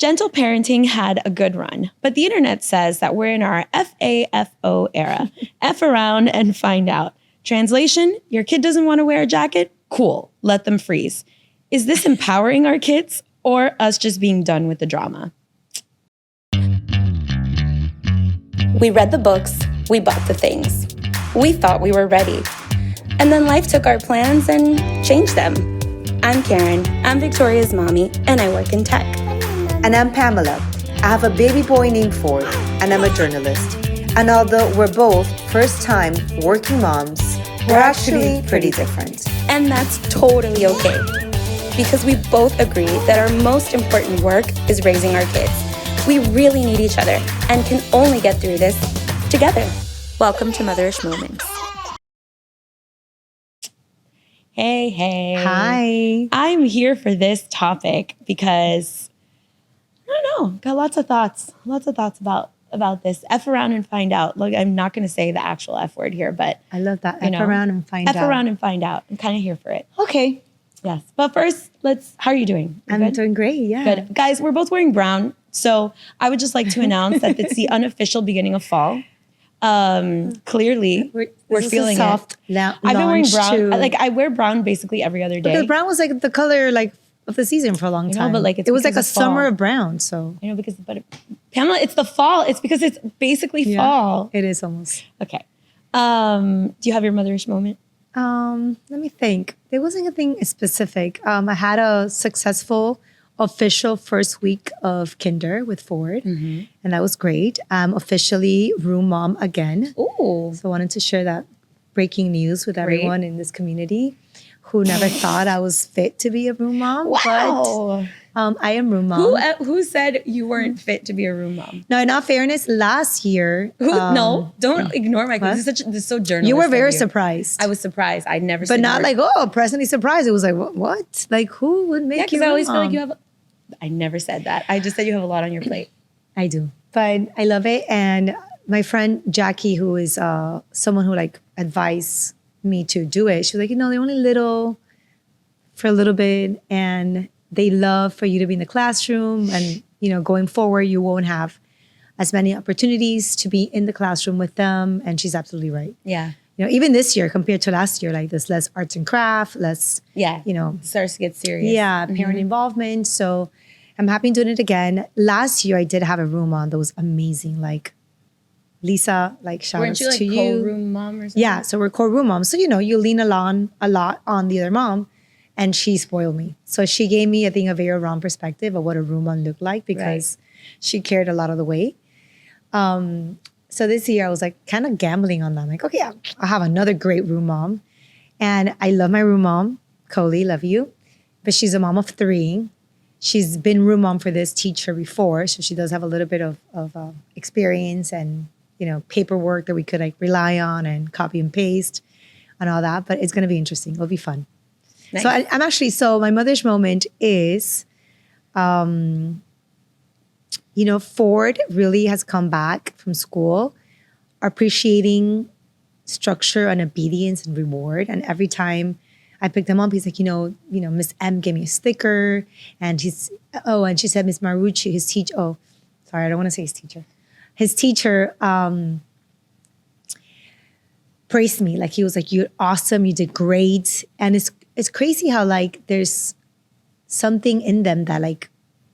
Gentle parenting had a good run, but the internet says that we're in our FAFO era. F around and find out. Translation, your kid doesn't want to wear a jacket? Cool, let them freeze. Is this empowering our kids or us just being done with the drama? We read the books, we bought the things. We thought we were ready. And then life took our plans and changed them. I'm Karen, I'm Victoria's mommy, and I work in tech. And I'm Pamela. I have a baby boy named Ford, and I'm a journalist. And although we're both first-time working moms, we're actually pretty different. And that's totally okay. Because we both agree that our most important work is raising our kids. We really need each other and can only get through this together. Welcome to Motherish Moments. Hey. Hi. I'm here for this topic because, I don't know, got lots of thoughts about this. F around and find out. Look, I'm not going to say the actual F word here, but I love that. F around and find out. F around and find out. I'm kind of here for it. Okay. Yes. But first, how are you doing? I'm doing great, yeah. Good. Guys, we're both wearing brown. So I would just like to announce that it's the unofficial beginning of fall. Clearly, we're feeling soft it. I've been wearing brown. too. I wear brown basically every other day. Because brown was like the color of the season for a long time. But it was like a summer of brown. So Pamela, it's the fall. It's because it's basically fall. It is almost. Okay. Do you have your motherish moment? Let me think. There wasn't anything specific. I had a successful official first week of kinder with Ford, and that was great. I'm officially room mom again. Ooh. So I wanted to share that breaking news with everyone in this community who never thought I was fit to be a room mom. Wow. But I am room mom. Who said you weren't fit to be a room mom? No, in all fairness, last year. No, don't ignore my question. This is so journalistic. You were very surprised. I was surprised. I'd never But seen not like, pleasantly surprised. It was like, what? Like, who would make you because I always mom? feel like you have. I never said that. I just said you have a lot on your plate. I do. But I love it. And my friend Jackie, who is someone who advised me to do it, she was like, they're only little for a little bit. And they love for you to be in the classroom. And, going forward, you won't have as many opportunities to be in the classroom with them. And she's absolutely right. Yeah. Even this year compared to last year, there's less arts and craft, less, starts to get serious. Yeah, parent involvement. So I'm happy doing it again. Last year, I did have a room mom that was amazing. Lisa, shout out to you. Weren't you co-room mom or something? Yeah, so we're co-room moms. So, you lean a lot on the other mom, and she spoiled me. So she gave me, I think, a very wrong perspective of what a room mom looked like because she carried a lot of the weight. So this year, I was kind of gambling on that. I'm like, okay, I'll have another great room mom. And I love my room mom, Coley, love you. But she's a mom of 3. She's been room mom for this teacher before. So she does have a little bit of experience and, paperwork that we could rely on and copy and paste and all that. But it's going to be interesting. It'll be fun. Nice. So my mother's moment is, Ford really has come back from school appreciating structure and obedience and reward. And every time I picked him up, he's like, Miss M gave me a sticker. And she said, Miss Marucci, his teacher, I don't want to say his teacher. His teacher praised me. He was like, you're awesome, you did great. And it's crazy how there's something in them that I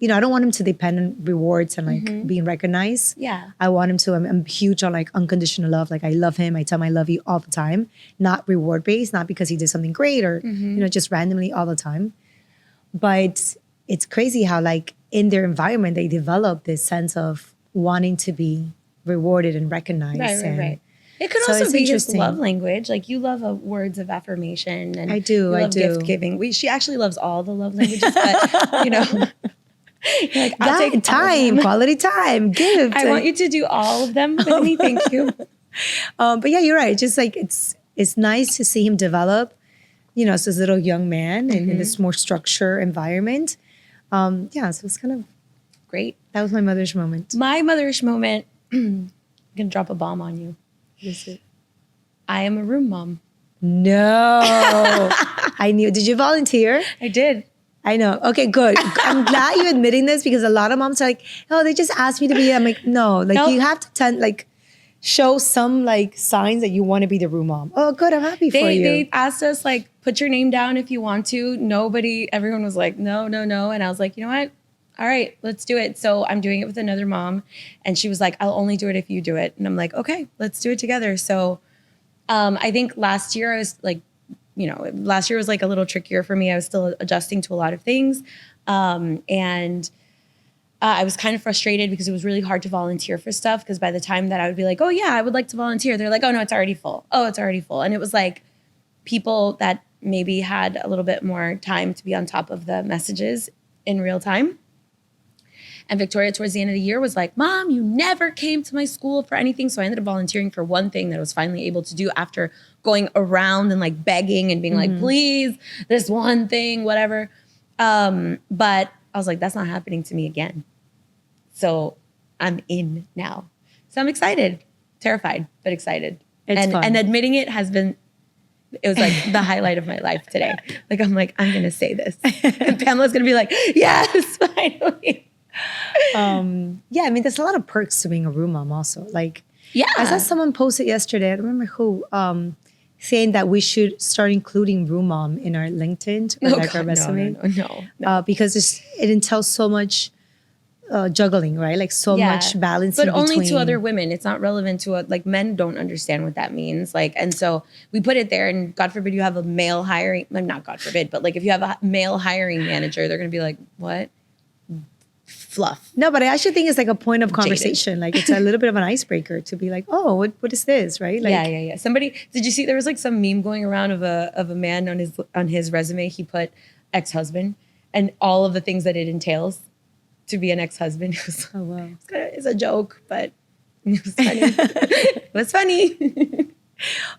don't want him to depend on rewards and being recognized. Yeah. I want him to, I'm huge on unconditional love. I love him. I tell him I love you all the time. Not reward based, not because he did something great or, just randomly all the time. But it's crazy how in their environment, they develop this sense of wanting to be rewarded and recognized. Right. It could also be his love language. You love words of affirmation. And I do. You love gift giving. She actually loves all the love languages, but I'll take time, quality time, gift. I want you to do all of them with me. Thank you. But yeah, you're right. Just it's nice to see him develop, as this little young man in this more structured environment. So it's kind of great. That was my mother's moment. My mother's moment, I'm going to drop a bomb on you. I am a room mom. No. I knew. Did you volunteer? I did. I know. Okay, good. I'm glad you're admitting this because a lot of moms are like, oh, they just asked me to be. I'm like, no, like Nope. you have to show some like signs that you want to be the room mom. Oh, good. I'm happy for you. They asked us like, put your name down if you want to. Everyone was like, no. And I was like, you know what? All right, let's do it. So I'm doing it with another mom. And she was like, I'll only do it if you do it. And I'm like, okay, let's do it together. So I think last year I was like, last year was like a little trickier for me. I was still adjusting to a lot of things. And I was kind of frustrated because it was really hard to volunteer for stuff. Because by the time that I would be like, oh yeah, I would like to volunteer, they're like, oh no, it's already full. Oh, it's already full. And it was like people that maybe had a little bit more time to be on top of the messages in real time. And Victoria, towards the end of the year, was like, Mom, you never came to my school for anything. So I ended up volunteering for one thing that I was finally able to do after going around and like begging and being like, please, this one thing, whatever. But I was like, that's not happening to me again. So I'm in now. So I'm excited, terrified, but excited. It's fun. And admitting it it was like the highlight of my life today. Like, I'm going to say this. And Pamela's going to be like, yes, finally. Yeah, I mean, there's a lot of perks to being a room mom also. Like, Yeah. I saw someone posted yesterday, I don't remember who, saying that we should start including room mom in our LinkedIn or our resume. No. Because it entails so much juggling, right? Like so much balancing but only between... to other women. It's not relevant to like men don't understand what that means. Like, and so we put it there, and God forbid you have a male hiring, not God forbid, but like if you have a male hiring manager, they're going to be like, what? Fluff. No, but I actually think it's like a point of conversation. Like it's a little bit of an icebreaker to be like, oh, what is this, right? Like, yeah. Somebody, did you see there was like some meme going around of a man on his resume? He put ex-husband and all of the things that it entails to be an ex-husband. It was, oh wow, it's a joke, but it was funny. It was funny.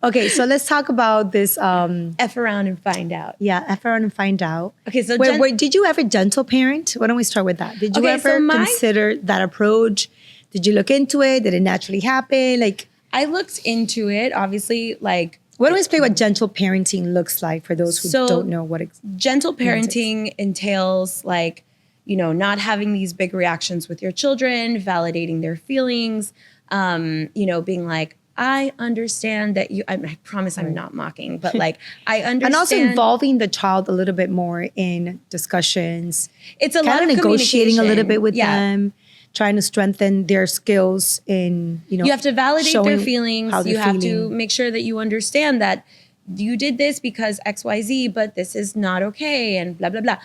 Okay, so let's talk about this. F around and find out. Yeah, F around and find out. Okay, so wait, did you ever gentle parent? Why don't we start with that? Did you ever consider that approach? Did you look into it? Did it naturally happen? Like, I looked into it, obviously. Like, why don't we explain what gentle parenting looks like for those who don't know what gentle parenting entails? Like, not having these big reactions with your children, validating their feelings, being like, I understand that I promise I'm not mocking, but like, I understand. And also involving the child a little bit more in discussions. It's a lot of negotiating a little bit with them, trying to strengthen their skills in, you have to validate their feelings. You have to make sure that you understand that you did this because X, Y, Z, but this is not okay and blah, blah, blah.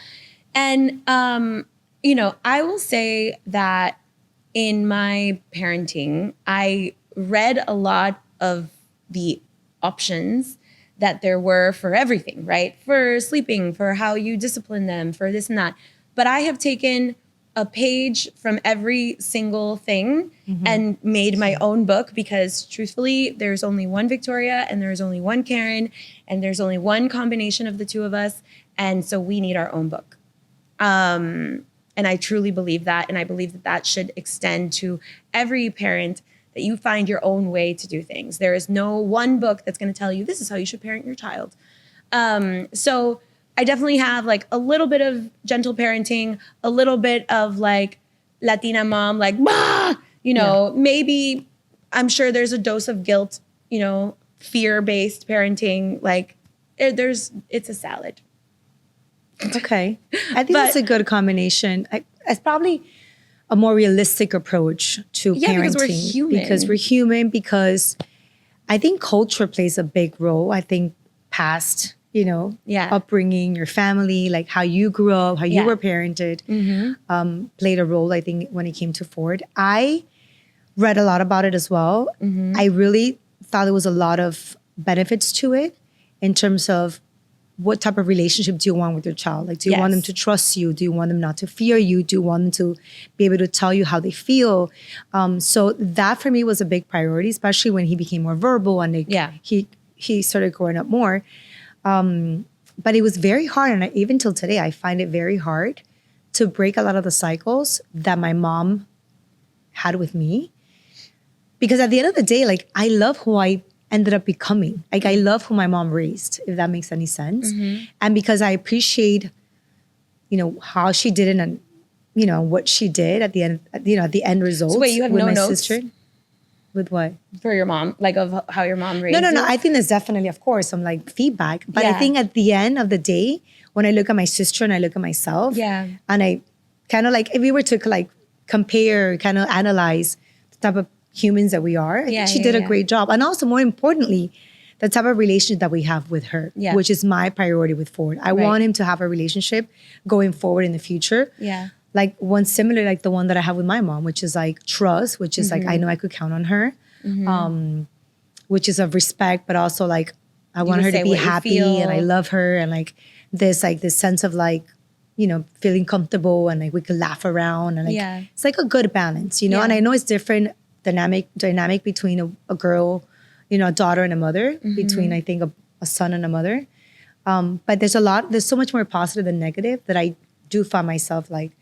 And, I will say that in my parenting, I read a lot of the options that there were for everything, right? For sleeping, for how you discipline them, for this and that. But I have taken a page from every single thing and made my own book because truthfully, there's only one Victoria and there's only one Karen and there's only one combination of the two of us. And so we need our own book. And I truly believe that. And I believe that that should extend to every parent, that you find your own way to do things. There is no one book that's going to tell you this is how you should parent your child. So I definitely have like a little bit of gentle parenting, a little bit of like Latina mom, like, bah! Maybe I'm sure there's a dose of guilt, fear-based parenting. Like it's a salad. Okay. I think that's a good combination. It's probably a more realistic approach to parenting. Because we're human. Because I think culture plays a big role. I think past, upbringing, your family, like how you grew up, how you were parented, played a role, I think, when it came to Ford. I read a lot about it as well. I really thought there was a lot of benefits to it in terms of what type of relationship do you want with your child? Like, do you want them to trust you? Do you want them not to fear you? Do you want them to be able to tell you how they feel? So that for me was a big priority, especially when he became more verbal and he started growing up more. But it was very hard. And even till today, I find it very hard to break a lot of the cycles that my mom had with me. Because at the end of the day, like, I love who I ended up becoming. Like, I love who my mom raised, if that makes any sense. And because I appreciate how she did it and, what she did at the end, at the end result. So wait, you have with no my notes? sister. With what? For your mom, like of how your mom raised No. you? I think there's definitely, of course, some like feedback. But I Yeah. think at the end of the day, when I look at my sister and I look at myself, Yeah. and I kind of like, if we were to like compare, kind of analyze the type of humans that we are, I think she did a great job. And also, more importantly, the type of relationship that we have with her, which is my priority with Ford. I want him to have a relationship going forward in the future. Yeah. Like one similar, like the one that I have with my mom, which is like trust, which is like, I know I could count on her, which is of respect, but also like, I want her to be happy and I love her. And like this sense of like, feeling comfortable and like we could laugh around and like, it's like a good balance, and I know it's different dynamic between a girl, a daughter and a mother, between I think a son and a mother. But there's so much more positive than negative that I do find myself like,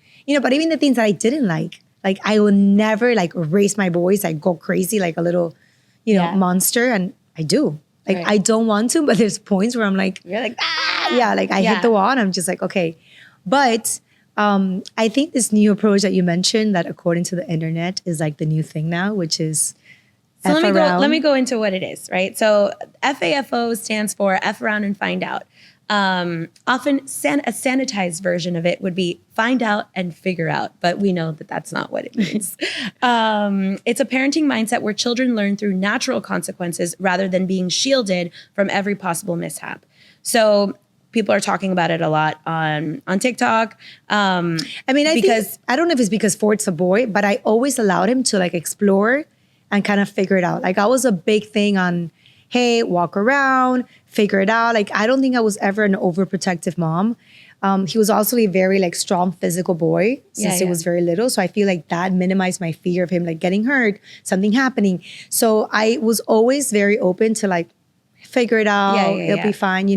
but even the things that I didn't like I will never like raise my voice, like go crazy, like a little, monster. And I do. Like, I don't want to, but there's points where I'm like, You're like, yeah, like I hit the wall and I'm just like, okay. But I think this new approach that you mentioned that according to the internet is like the new thing now, which is so let me go into what it is, right? So FAFO stands for F around and find out. Often a sanitized version of it would be find out and figure out, but we know that that's not what it means. It's a parenting mindset where children learn through natural consequences rather than being shielded from every possible mishap. So people are talking about it a lot on TikTok. I think, I don't know if it's because Ford's a boy, but I always allowed him to like explore and kind of figure it out. Like I was a big thing on, hey, walk around, figure it out. Like, I don't think I was ever an overprotective mom. He was also a very like strong physical boy since he was very little. So I feel like that minimized my fear of him like getting hurt, something happening. So I was always very open to like, figure it out, it'll be fine,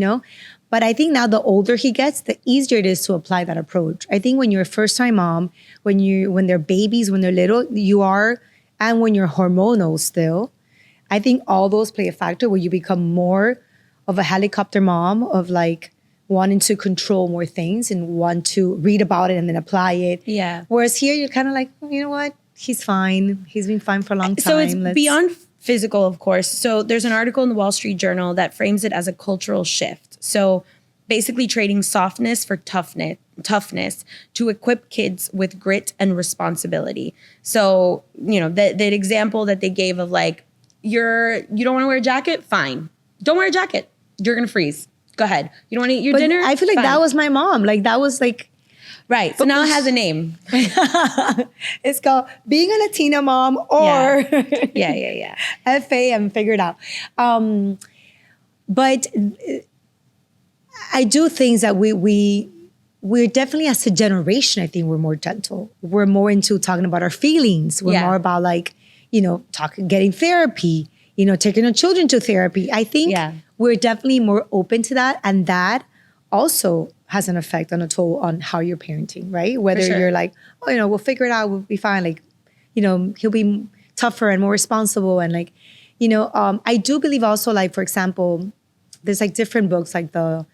But I think now the older he gets, the easier it is to apply that approach. I think when you're a first time mom, when they're babies, when they're little, and when you're hormonal still, I think all those play a factor where you become more of a helicopter mom of like wanting to control more things and want to read about it and then apply it. Yeah. Whereas here you're kind of like, you know what? He's fine. He's been fine for a long time. So it's beyond physical, of course. So there's an article in the Wall Street Journal that frames it as a cultural shift. So basically trading softness for toughness to equip kids with grit and responsibility. So, the example that they gave of like, you don't want to wear a jacket? Fine. Don't wear a jacket. You're going to freeze. Go ahead. You don't want to eat your dinner? I feel like that was my mom. Like that was like... Right. So now it has a name. It's called Being a Latina Mom or... Yeah. FA and figure it out. But I do think that we're definitely as a generation, I think we're more gentle. We're more into talking about our feelings. We're more about like, getting therapy, taking our children to therapy. I think we're definitely more open to that. And that also has an effect on a toll on how you're parenting, right? Whether you're like, oh, we'll figure it out, we'll be fine. Like, he'll be tougher and more responsible. And like, I do believe also like, for example, there's like different books like the,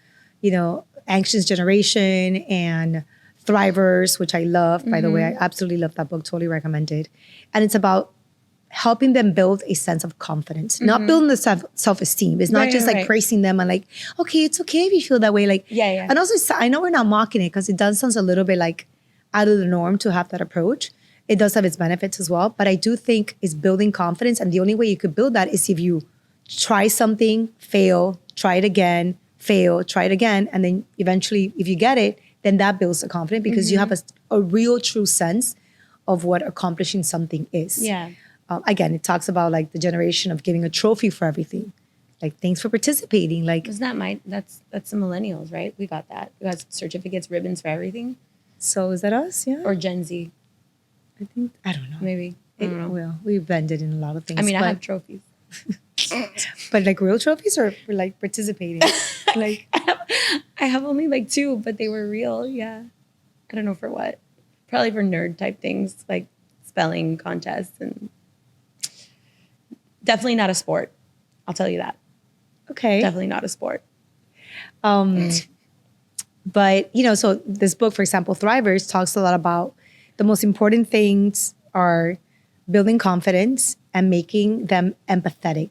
Anxious Generation and Thrivers, which I love, by the way. I absolutely love that book, totally recommend it. And it's about helping them build a sense of confidence, not building the self-esteem. It's not just like praising them and like, okay, it's okay if you feel that way. Like, And also, I know we're not mocking it because it does sound a little bit like out of the norm to have that approach. It does have its benefits as well. But I do think it's building confidence. And the only way you could build that is if you try something, fail, try it again, fail, try it again. And then eventually, if you get it, then that builds the confidence because you have a real true sense of what accomplishing something is. Yeah. Again, it talks about like the generation of giving a trophy for everything. Like, thanks for participating. Like, isn't that that's the millennials, right? We got that. We got certificates, ribbons for everything. So is that us? Yeah. Or Gen Z? I don't know. Maybe. I don't know. Well, we've blended in a lot of things. I mean, I have trophies. But like real trophies or like participating? Like I have only like 2, but they were real. Yeah. I don't know for what. Probably for nerd type things like spelling contests and definitely not a sport. I'll tell you that. Okay. Definitely not a sport. But, so this book, for example, Thrivers, talks a lot about the most important things are building confidence and making them empathetic.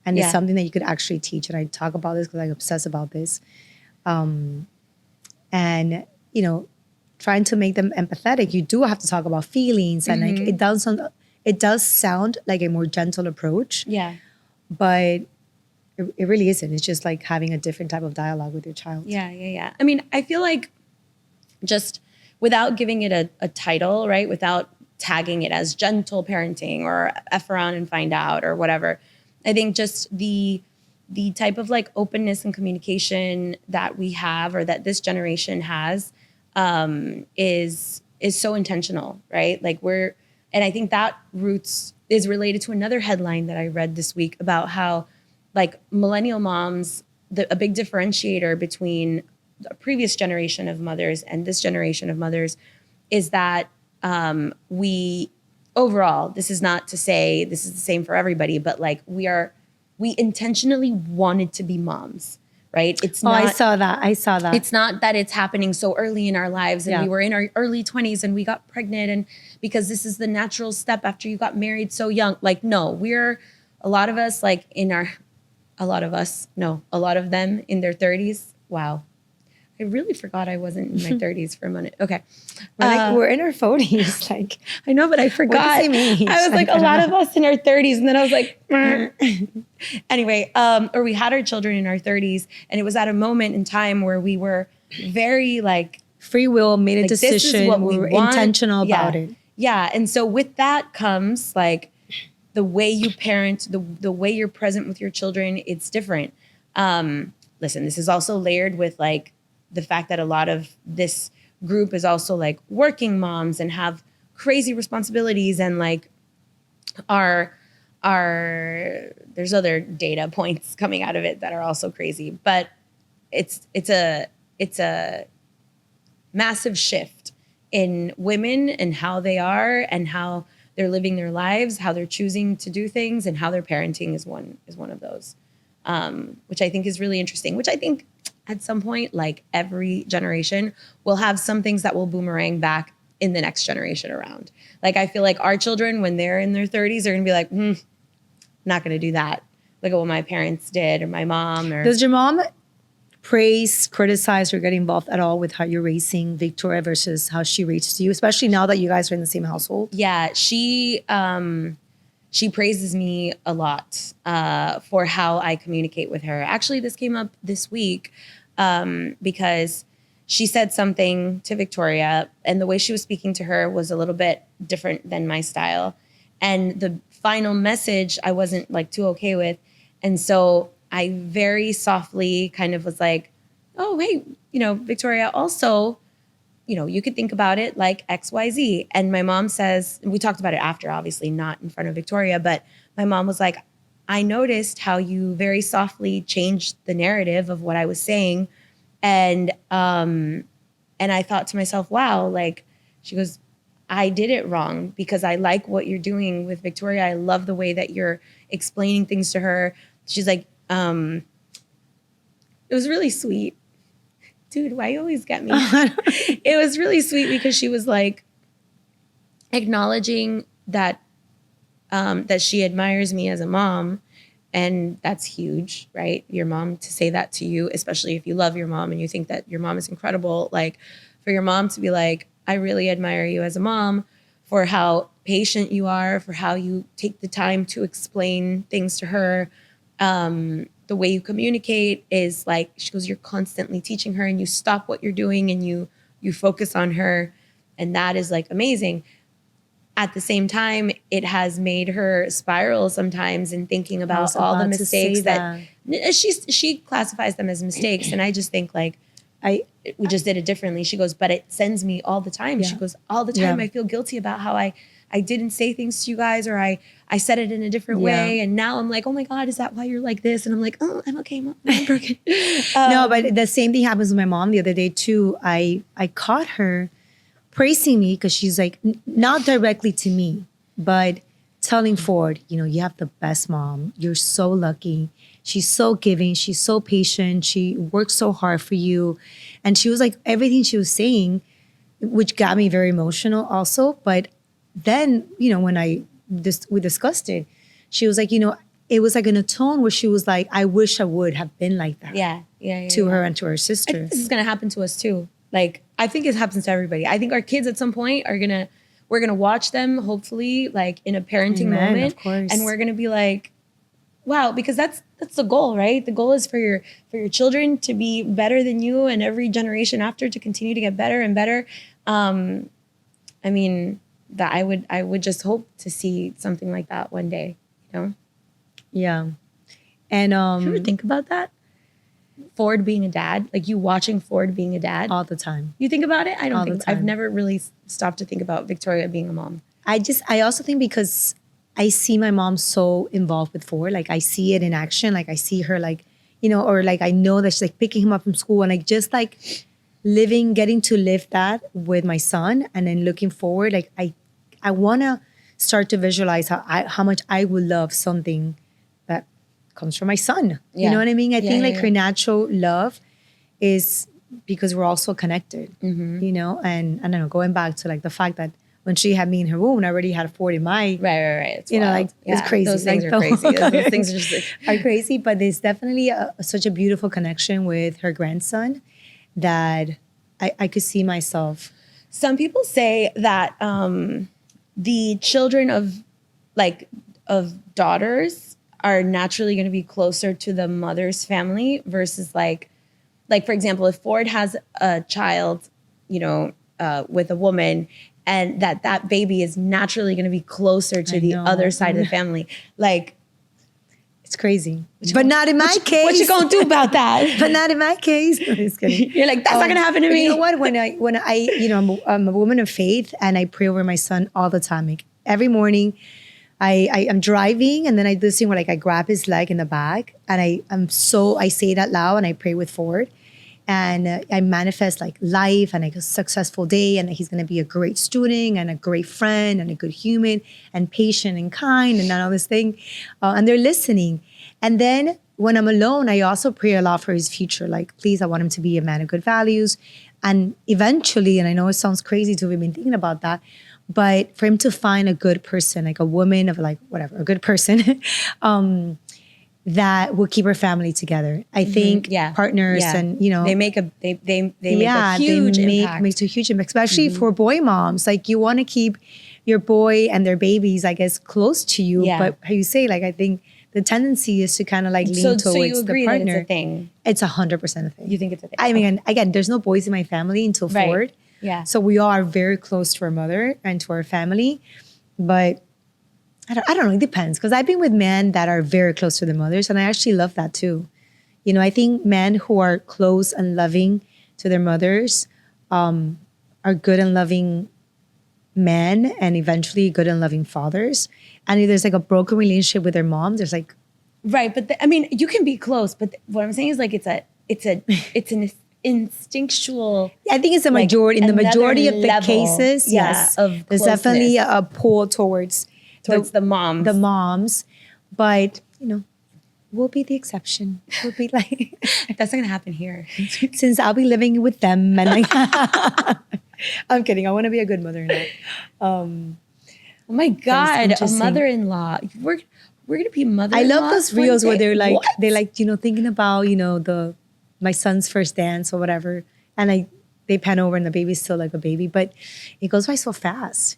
And it's something that you could actually teach. And I talk about this because I obsess about this. And, trying to make them empathetic, you do have to talk about feelings. And like it does sound like a more gentle approach. Yeah. But it really isn't. It's just like having a different type of dialogue with your child. Yeah. I mean, I feel like just without giving it a title, right? Without tagging it as gentle parenting or F around and find out or whatever. I think just the type of like openness and communication that we have or that this generation has is so intentional, right? Like and I think that is related to another headline that I read this week about how like millennial moms, a big differentiator between the previous generation of mothers and this generation of mothers is that we overall, this is not to say this is the same for everybody, but like we intentionally wanted to be moms, right? It's not, I saw that. It's not that it's happening so early in our lives and we were in our early 20s and we got pregnant and because this is the natural step after you got married so young. Like, no, a lot of them in their 30s. Wow. I really forgot I wasn't in my 30s for a minute. Okay. We're in our 40s. Like, I know, but I forgot. What does it mean? I was like, a lot of us in our 30s. And then I was like, anyway, or we had our children in our 30s. And it was at a moment in time where we were very like, free will, made a decision. We were intentional about it. Yeah. And so with that comes like the way you parent, the way you're present with your children, it's different. Listen, this is also layered with like the fact that a lot of this group is also like working moms and have crazy responsibilities and like there's other data points coming out of it that are also crazy, but it's a massive shift in women and how they are and how they're living their lives, how they're choosing to do things, and how they're parenting is one of those, which I think is really interesting, which I think at some point, like every generation will have some things that will boomerang back in the next generation around. Like, I feel like our children, when they're in their 30s, are going to be like, not going to do that. Look at what my parents did or my mom. Or Does your mom praise, criticize, or get involved at all with how you're raising Victoria versus how she raised you, especially now that you guys are in the same household? Yeah, she praises me a lot for how I communicate with her. Actually, this came up this week because she said something to Victoria, and the way she was speaking to her was a little bit different than my style. And the final message I wasn't like too okay with. And so I very softly kind of was like, oh, hey, Victoria, also, you could think about it like X, Y, Z. And my mom says, and we talked about it after, obviously not in front of Victoria, but my mom was like, I noticed how you very softly changed the narrative of what I was saying. And I thought to myself, wow, like, she goes, I did it wrong because I like what you're doing with Victoria. I love the way that you're explaining things to her. She's like, it was really sweet. Dude, why you always get me? It was really sweet because she was like acknowledging that that she admires me as a mom. And that's huge, right? Your mom to say that to you, especially if you love your mom and you think that your mom is incredible, like for your mom to be like, I really admire you as a mom for how patient you are, for how you take the time to explain things to her. The way you communicate is like, she goes, you're constantly teaching her and you stop what you're doing and you focus on her. And that is like amazing. At the same time, it has made her spiral sometimes in thinking about all the mistakes that she classifies them as mistakes. And I just think like, we just did it differently. She goes, but it sends me all the time. Yeah. She goes, all the time I feel guilty about how I didn't say things to you guys, or I said it in a different way. And now I'm like, oh my God, is that why you're like this? And I'm like, oh, I'm okay, Mom. I'm broken. No, but the same thing happens with my mom the other day too. I caught her praising me because she's like, not directly to me, but telling Ford, you have the best mom. You're so lucky. She's so giving. She's so patient. She works so hard for you. And she was like, everything she was saying, which got me very emotional also. But then, when we discussed it, she was like, it was like in a tone where she was like, I wish I would have been like that. To her and to her sister. I think this is gonna happen to us too. Like, I think it happens to everybody. I think our kids at some point we're gonna watch them, hopefully, like in a parenting moment. Of course. And we're gonna be like, wow, because that's the goal, right? The goal is for your children to be better than you, and every generation after to continue to get better and better. I mean, that I would just hope to see something like that one day, Yeah. And you ever think about that? Ford being a dad, like you watching Ford being a dad all the time. You think about it? I don't all think the time. I've never really stopped to think about Victoria being a mom. I also think because I see my mom so involved with Ford, like I see it in action, like I see her like, or like I know that she's like picking him up from school and like just like getting to live that with my son, and then looking forward, like I want to start to visualize how much I would love something that comes from my son. You know what I mean? I think her natural love is because we're also connected, and I don't know, going back to like the fact that when she had me in her womb, I already had a 40 in my, right. It's it's crazy. Those things are crazy. Those things are just are crazy, but there's definitely such a beautiful connection with her grandson that I could see myself. Some people say that the children of daughters are naturally going to be closer to the mother's family versus like for example, if Ford has a child, with a woman, and that baby is naturally going to be closer to the other side of the family. Like, it's crazy. But not in my case. What you gonna do about that? But not in my case. I'm just kidding. You're like, that's not gonna happen to me. You know what? When I I'm a woman of faith, and I pray over my son all the time. Like every morning, I'm driving, and then I do this thing where like I grab his leg in the back, and I say it out loud, and I pray with Ford. And I manifest like life and like a successful day, and that he's going to be a great student and a great friend and a good human and patient and kind and all this thing. And they're listening. And then when I'm alone, I also pray a lot for his future. Like, please, I want him to be a man of good values. And eventually, and I know it sounds crazy to have been thinking about that, but for him to find a good person, like a woman of like, whatever, a good person, that will keep her family together. I think partners and, they make a huge impact. Makes a huge impact, especially for boy moms. Like you want to keep your boy and their babies, I guess, close to you. Yeah. But how you say, like, I think the tendency is to kind of like lean towards you agree the partner. That it's a thing. It's 100% a thing. You think it's a thing? I mean, again, there's no boys in my family until Ford. Yeah. So we all are very close to our mother and to our family. But I don't know, it depends. Because I've been with men that are very close to their mothers, and I actually love that too. I think men who are close and loving to their mothers are good and loving men, and eventually good and loving fathers. And if there's like a broken relationship with their mom, there's like... Right, but I mean, you can be close, but what I'm saying is like it's an instinctual... I think it's a majority. In the majority of the cases, yes. Of there's definitely a pull towards the moms. The moms. But, we'll be the exception. We'll be like... That's not going to happen here. Since I'll be living with them. And I'm kidding. I want to be a good mother-in-law. Oh my God. A mother-in-law. We're going to be mother-in-law. I love those reels where they're like, thinking about, my son's first dance or whatever. And they pan over and the baby's still like a baby. But it goes by so fast,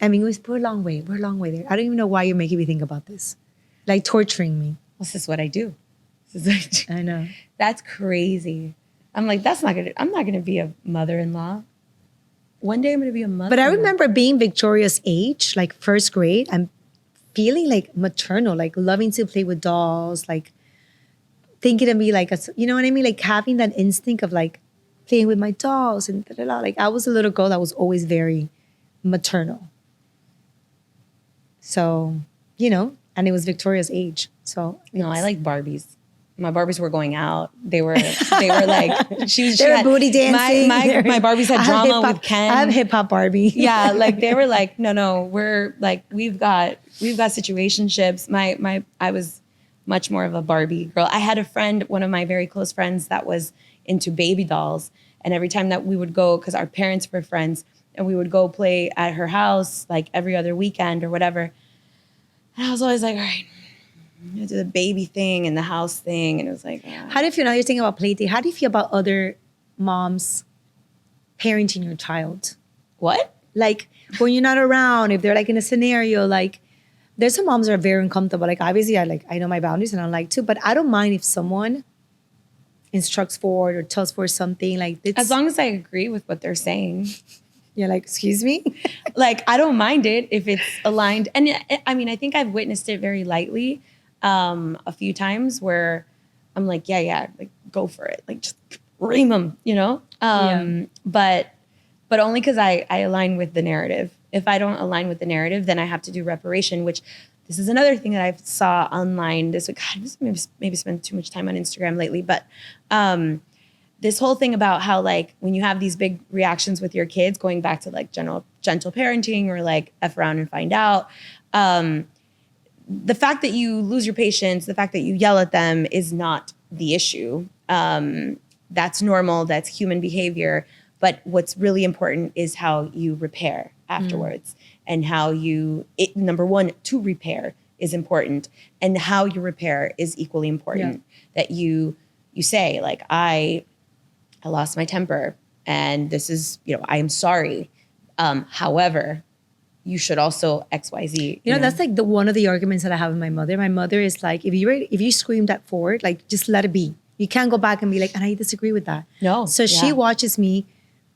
I mean, we're a long way. We're a long way there. I don't even know why you're making me think about this. Like torturing me. This is what I do. I know. That's crazy. I'm like, I'm not gonna be a mother-in-law. One day I'm gonna be a mother. But I remember being Victoria's age, like first grade, and feeling like maternal, like loving to play with dolls, like thinking of me like, you know what I mean? Like having that instinct of like playing with my dolls and da-da-da. Like I was a little girl that was always very maternal. So, and it was Victoria's age. So no, I like Barbies. My Barbies were going out. They were like she were had, booty dancing. My Barbies had drama with Ken. I have hip hop Barbie. Yeah, like they were like, no, we're like we've got situationships. much more of a Barbie girl. I had a friend, one of my very close friends, that was into baby dolls. And every time that we would go, because our parents were friends, and we would go play at her house like every other weekend or whatever. And I was always like, all right, I'm gonna do the baby thing and the house thing. And it was like, How do you feel now you're thinking about play date? How do you feel about other moms parenting your child? what? Like when you're not around, if they're like in a scenario, like there's some moms that are very uncomfortable. Like obviously I know my boundaries and I like to, but I don't mind if someone instructs for it or tells for something like it's, As long as I agree with what they're saying. you're like, excuse me? Like, I don't mind it if it's aligned. And I mean, I think I've witnessed it very lightly a few times where I'm like, yeah, like go for it. Like just ream them, you know? But only because I align with the narrative. If I don't align with the narrative, then I have to do reparation, which this is another thing that I saw online this week. God, maybe spent too much time on Instagram lately, but this whole thing about how like when you have these big reactions with your kids, going back to like gentle parenting or like F around and find out, the fact that you lose your patience, the fact that you yell at them is not the issue. That's normal, that's human behavior. But what's really important is how you repair afterwards and how number one, to repair is important. And how you repair is equally important. That you say like, I lost my temper and this is, I am sorry. However, you should also X, Y, Z. You know, that's like one of the arguments that I have with my mother. My mother is like, if you scream that forward, like just let it be. You can't go back and be like, and I disagree with that. No. So she watches me,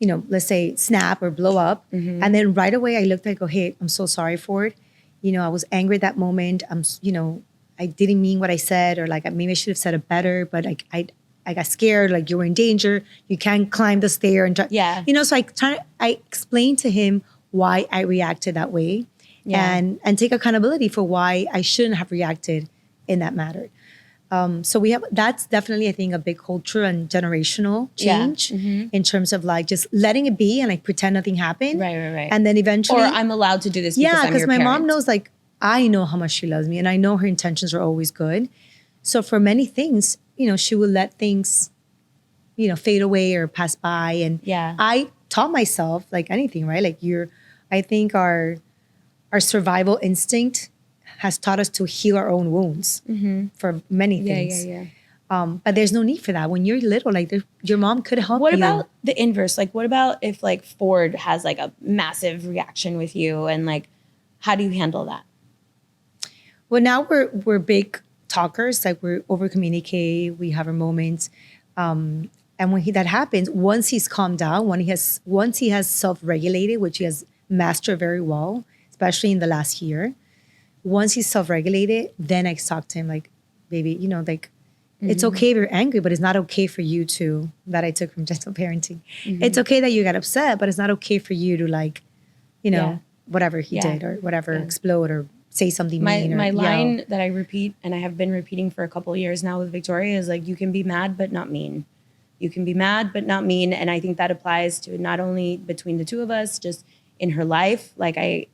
let's say snap or blow up. And then right away I looked at it, go, hey, I'm so sorry for it. I was angry at that moment. I didn't mean what I said, or like maybe I should have said it better, but like I got scared, like you were in danger. You can't climb the stair and so I explained to him why I reacted that way and take accountability for why I shouldn't have reacted in that matter. So that's definitely, I think, a big culture and generational change in terms of like just letting it be and like pretend nothing happened. Right. And then eventually. Or I'm allowed to do this because I'm your my parent. mom knows like, I know how much she loves me and I know her intentions are always good. So for many things, she will let things, fade away or pass by. And I taught myself like anything, right? Like I think our survival instinct has taught us to heal our own wounds for many things. But there's no need for that. When you're little, like your mom could help you. What about the inverse? Like, what about if like Ford has like a massive reaction with you and like, how do you handle that? Well, now we're big talkers. Like we over communicate. We have our moments. And when that happens, once he's calmed down, once he has self-regulated, which he has mastered very well, especially in the last year. Once he's self-regulated, then I talk to him like, baby, like it's okay if you're angry, but it's not okay for you to, that I took from gentle parenting. It's okay that you got upset, but it's not okay for you to like, whatever he did or whatever, explode or say something mean. My line that I repeat, and I have been repeating for a couple of years now with Victoria, is like, you can be mad, but not mean. You can be mad, but not mean. And I think that applies to not only between the two of us, just in her life. Like I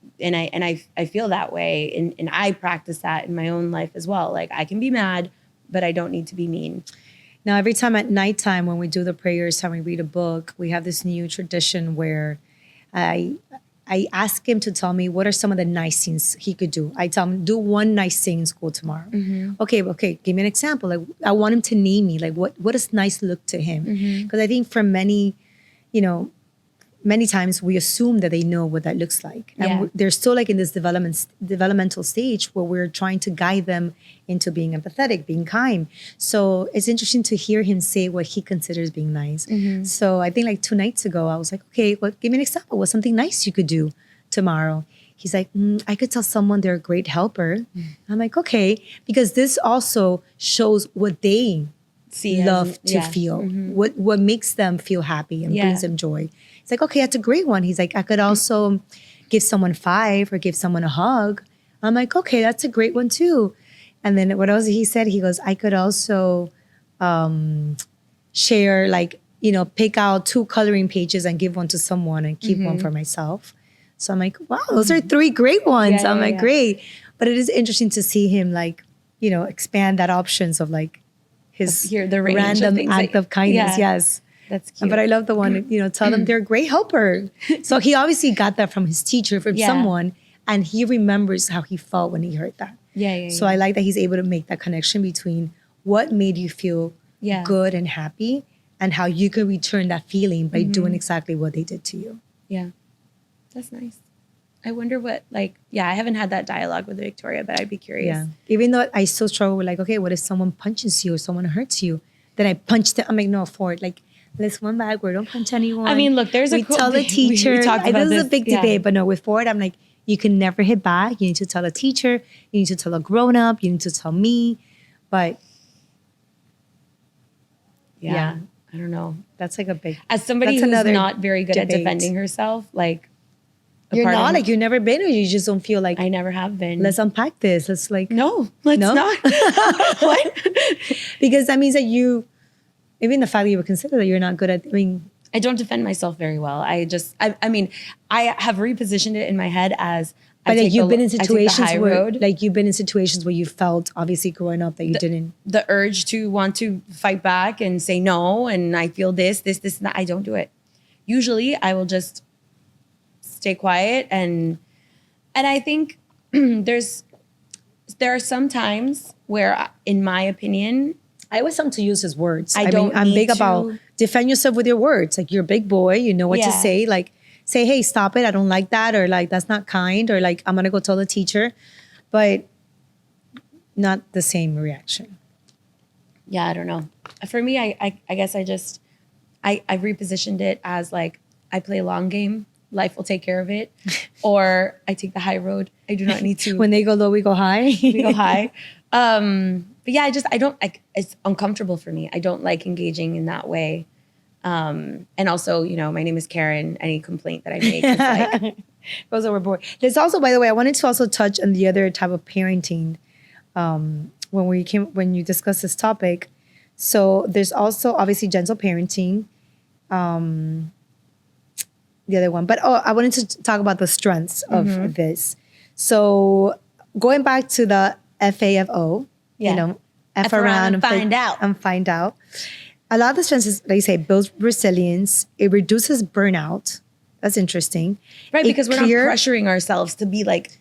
feel that way. And I practice that in my own life as well. Like I can be mad, but I don't need to be mean. Now, every time at nighttime when we do the prayers, time we read a book, we have this new tradition where I ask him to tell me what are some of the nice things he could do. I tell him, do one nice thing in school tomorrow. Okay, give me an example. Like I want him to name me, like what does nice look to him? Because I think for many, many times we assume that they know what that looks like. And they're still like in this developmental stage where we're trying to guide them into being empathetic, being kind. So it's interesting to hear him say what he considers being nice. So I think like 2 nights ago, I was like, okay, well, give me an example. What's something nice you could do tomorrow? He's like, I could tell someone they're a great helper. I'm like, okay, because this also shows what they love to feel, what makes them feel happy and brings them joy. It's like, okay, that's a great one. He's like, I could also give someone 5 or give someone a hug. I'm like, okay, that's a great one too. And then what else he said? He goes, I could also share, like, pick out 2 coloring pages and give one to someone and keep one for myself. So I'm like, wow, those are 3 great ones. I'm like, great. But it is interesting to see him like expand that options of like his Here, the range of random things act that- of kindness. yeah. Yes. That's cute. But I love the one, tell them they're a great helper. So he obviously got that from his teacher, from Yeah. someone, and he remembers how he felt when he heard that. Yeah. So I like that he's able to make that connection between what made you feel Yeah. good and happy and how you can return that feeling by doing exactly what they did to you. Yeah. That's nice. I wonder what, like, I haven't had that dialogue with Victoria, but I'd be curious. Yeah. Even though I still struggle with like, okay, what if someone punches you or someone hurts you? Then I punch them. I'm like, no, Ford, like, let's one backward. Don't punch anyone. I mean, look, there's we tell the teacher. We talked about this is this. a big Yeah. debate, but no, with Ford, I'm like, you can never hit back. You need to tell a teacher. You need to tell a grown up. You need to tell me. But Yeah. I don't know. that's like a big. As somebody That's who's another not very good at debate. defending herself, like, a You're part of not me- like you've never been, or you just don't feel like. I never have been. Let's unpack this. Let's like. No, let's No? not. What? Because that means that you, even the fact that you would consider that you're not good at. I mean, I don't defend myself very well. I mean, I have repositioned it in my head as. but like you've been in I take the situations high where, road. like you've been in situations where you felt obviously growing up that you didn't. The urge to want to fight back and say no, and I feel this, and that. I don't do it. Usually, I will just stay quiet, and I think there are some times where, in my opinion, I always tend to use his words. I mean, don't I'm need big to- about defend yourself with your words. Like you're a big boy, you know what to Yeah. say. Like say, hey, stop it. I don't like that, or like that's not kind, or like I'm gonna go tell the teacher, but not the same reaction. yeah, I don't know. For me, I guess I've repositioned it as like I play a long game. Life will take care of it, or I take the high road. I do not need to. When they go low, we go high. we go high. But yeah, I don't like. It's uncomfortable for me. I don't like engaging in that way. And also, my name is Karen. Any complaint that I make is like, Goes overboard. There's also, by the way, I wanted to also touch on the other type of parenting when you discuss this topic. So there's also obviously gentle parenting. The other one, but I wanted to talk about the strengths of this. So going back to the FAFO, Yeah. F around and find out. and find out. A lot of the strengths is, like you say, builds resilience. It reduces burnout. That's interesting. right? It Because we're not pressuring ourselves to be like,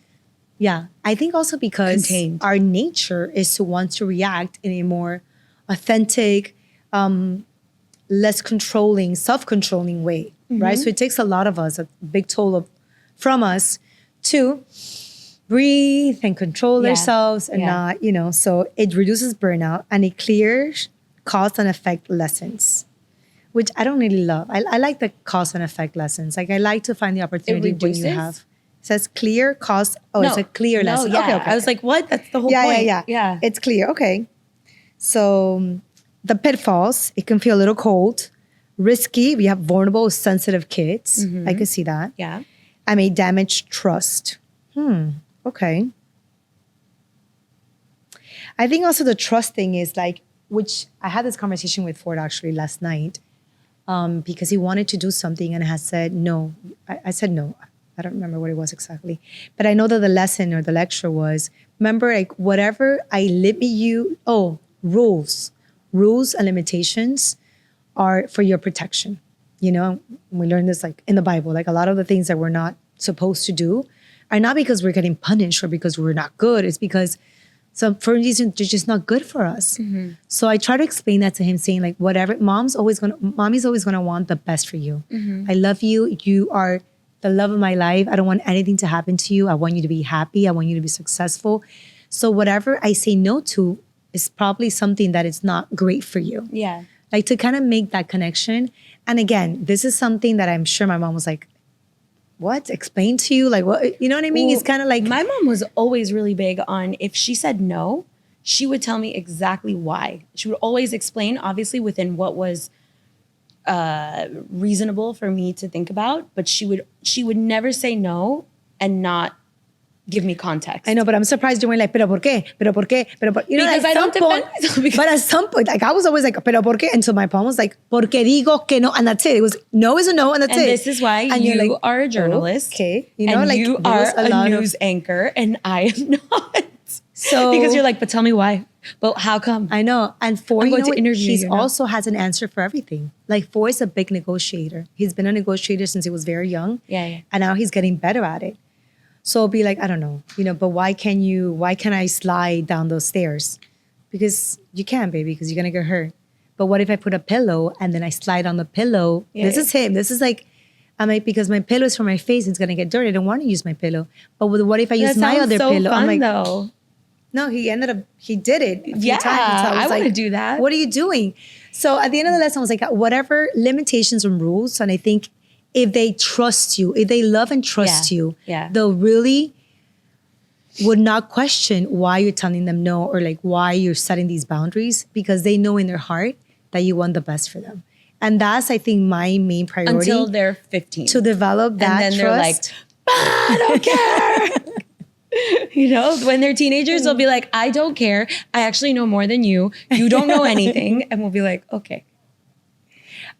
Yeah. I think also because Contained. our nature is to want to react in a more authentic, less controlling, self-controlling way, right? So it takes a lot of us, a big toll from us to breathe and control Yeah. ourselves and Yeah. not, so it reduces burnout and it clears cause and effect lessons, which I don't really love. I like the cause and effect lessons. Like I like to find the opportunity when you reduces? have. It says clear cause. Oh, it's a clear no, lesson. Yeah. Okay. I was like, what? That's the whole yeah, point. yeah. It's clear. Okay. So the pitfalls, it can feel a little cold, risky. We have vulnerable, sensitive kids. I can see that. Yeah. I may damage trust. Okay. I think also the trust thing is like, which I had this conversation with Ford actually last night, because he wanted to do something and I had said no. I said no. I don't remember what it was exactly. But I know that the lesson or the lecture was, remember, like whatever I limit you, rules and limitations are for your protection. We learn this like in the Bible, like a lot of the things that we're not supposed to do are not because we're getting punished or because we're not good. It's because for reason they're just not good for us. So I try to explain that to him, saying like, whatever, mommy's always gonna want the best for you. I love you. You are the love of my life. I don't want anything to happen to you. I want you to be happy. I want you to be successful. So whatever I say no to is probably something that is not great for you. Yeah. Like to kind of make that connection. And again, this is something that I'm sure my mom was like, what? Explain to you? Like, what? You know what I mean? Well, it's kind of like. my mom was always really big on if she said no, she would tell me exactly why. She would always explain, obviously within what was reasonable for me to think about, but she would never say no and not give me context. I know, but I'm surprised you weren't like, pero por qué? Pero por qué? Pero por, Because I don't defend myself. But at some point, like I was always like, pero por qué? Until my mom was like, porque digo que no, and that's it. It was no is a no, and that's And it. this is why and you you're like, are a journalist. Okay, and like you there's are a lot news anchor, and I am not. So Because you're like, but tell me why. But how come? I know. And Four, I'm you going know, to what? interview He's you now. also has an answer for everything. Like Four is a big negotiator. He's been a negotiator since he was very young. Yeah. And now he's getting better at it. So it'll be like, I don't know, but why can't I slide down those stairs? Because you can't, baby, because you're gonna get hurt. But what if I put a pillow and then I slide on the pillow? This is him. This is like, I'm like, because my pillow is for my face, it's gonna get dirty. I don't want to use my pillow. But what if I use my other pillow? Fun, I'm like, though. no, he did it a few times. So I was want to like, do that. What are you doing? So at the end of the lesson, I was like, whatever limitations and rules. And I think if they trust you, if they love and trust you, they'll really would not question why you're telling them no or like why you're setting these boundaries, because they know in their heart that you want the best for them. And that's, I think, my main priority. Until they're 15. To develop that and then trust. They're like, I don't care. When they're teenagers, they'll be like, I don't care. I actually know more than you. You don't know anything. And we'll be like, okay.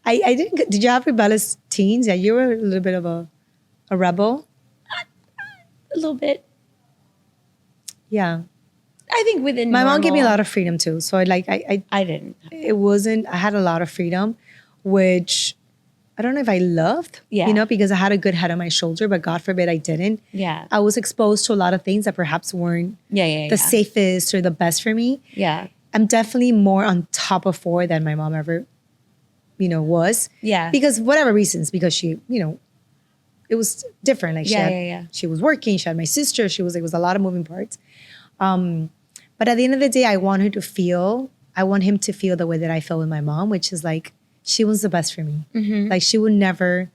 I didn't. Did you have rebellious teens? Yeah, you were a little bit of a rebel. A little bit. Yeah. I think within my mom gave me a lot of freedom too. So I didn't. It wasn't. I had a lot of freedom, which I don't know if I loved. Because I had a good head on my shoulder, but God forbid I didn't. Yeah. I was exposed to a lot of things that perhaps weren't the safest or the best for me. Yeah. I'm definitely more on top of Four than my mom ever, was. Yeah. Because whatever reasons, because she, it was different. Like she was working, she had my sister, it was a lot of moving parts. But at the end of the day, I want him to feel the way that I feel with my mom, which is like, she wants the best for me. Mm-hmm. Like she would never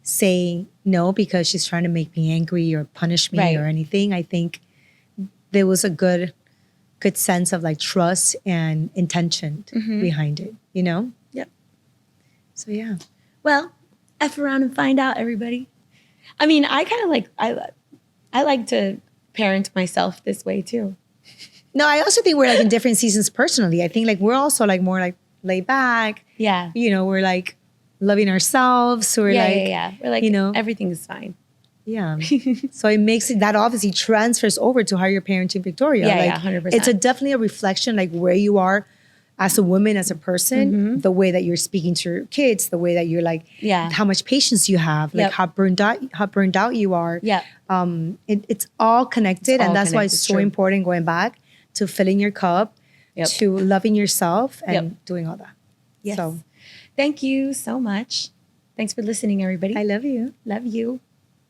say no because she's trying to make me angry or punish me or anything. I think there was a good sense of like trust and intention behind it, Yep. So yeah. Well, F around and find out, everybody. I mean, I kind of like, I like to parent myself this way too. No, I also think we're like in different seasons personally. I think like we're also like more like laid back. Yeah. We're like loving ourselves. We're We're like, everything is fine. Yeah. So it makes it, that obviously transfers over to how you're parenting Victoria. Yeah, like, 100%. It's definitely a reflection like where you are as a woman, as a person, the way that you're speaking to your kids, the way that you're like, how much patience you have, like how burned out you are. Yeah. It's all connected. And that's why it's so important going back to filling your cup, to loving yourself and doing all that. Yes. So thank you so much. Thanks for listening, everybody. I love you. Love you.